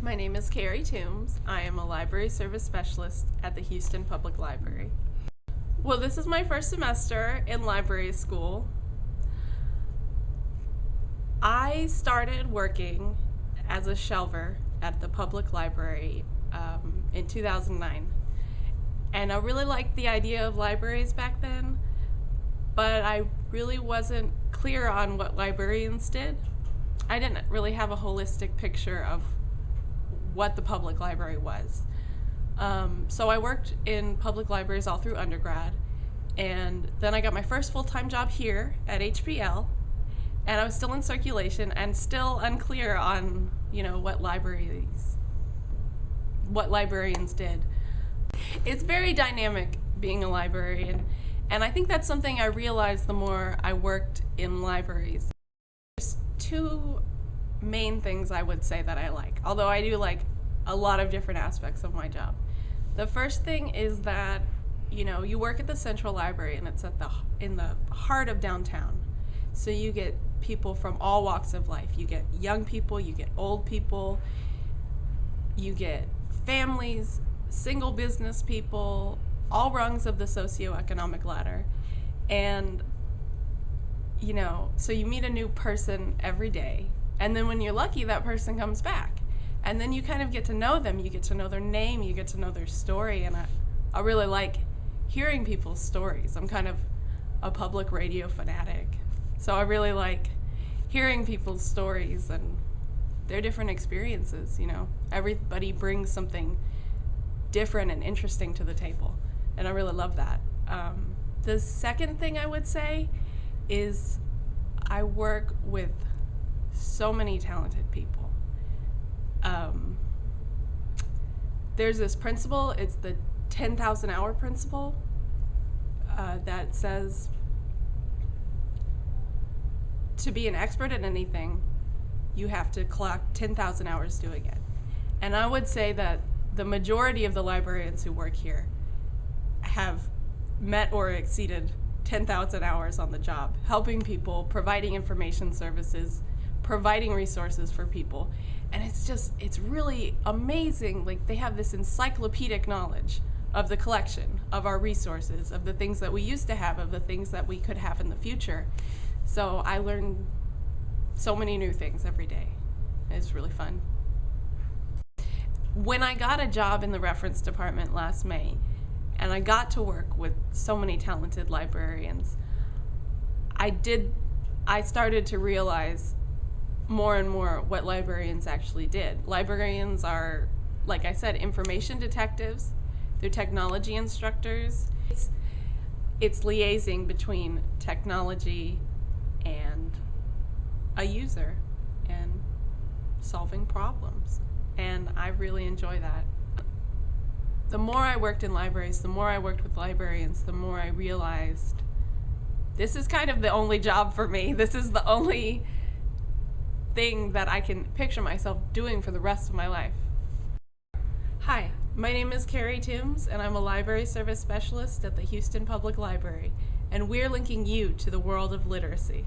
My name is Carrie Toombs. I am a library service specialist at the Houston Public Library. Well, this is my first semester in library school. I started working as a shelver at the public library in 2009. And I really liked the idea of libraries back then, but I really wasn't clear on what librarians did. I didn't really have a holistic picture of what the public library was. So I worked in public libraries all through undergrad, and then I got my first full-time job here at HPL, and I was still in circulation and still unclear on, what librarians did. It's very dynamic being a librarian, and I think that's something I realized the more I worked in libraries. There's two main things I would say that I like, although I do like a lot of different aspects of my job. The first thing is that you work at the Central Library, and it's in the heart of downtown. So you get people from all walks of life. You get young people, you get old people, you get families, single business people, all rungs of the socioeconomic ladder. And so you meet a new person every day, and then when you're lucky, that person comes back, and then you kind of get to know them. You get to know their name, you get to know their story, and I really like hearing people's stories. I'm kind of a public radio fanatic, so I really like hearing people's stories and their different experiences. Everybody brings something different and interesting to the table, and I really love that. The second thing I would say is I work with so many talented people. There's this principle, it's the 10,000 hour principle, that says to be an expert at anything, you have to clock 10,000 hours doing it. And I would say that the majority of the librarians who work here have met or exceeded 10,000 hours on the job, helping people, providing information services, providing resources for people. And it's really amazing. Like, they have this encyclopedic knowledge of the collection, of our resources, of the things that we used to have, of the things that we could have in the future. So I learn so many new things every day. It's really fun. When I got a job in the reference department last May, and I got to work with so many talented librarians, I started to realize more and more what librarians actually did. Librarians are, like I said, information detectives. They're technology instructors. It's liaising between technology and a user and solving problems. And I really enjoy that. The more I worked in libraries, the more I worked with librarians, the more I realized this is kind of the only job for me. This is the only thing that I can picture myself doing for the rest of my life. Hi, my name is Carrie Toombs, and I'm a library service specialist at the Houston Public Library, and we're linking you to the world of literacy.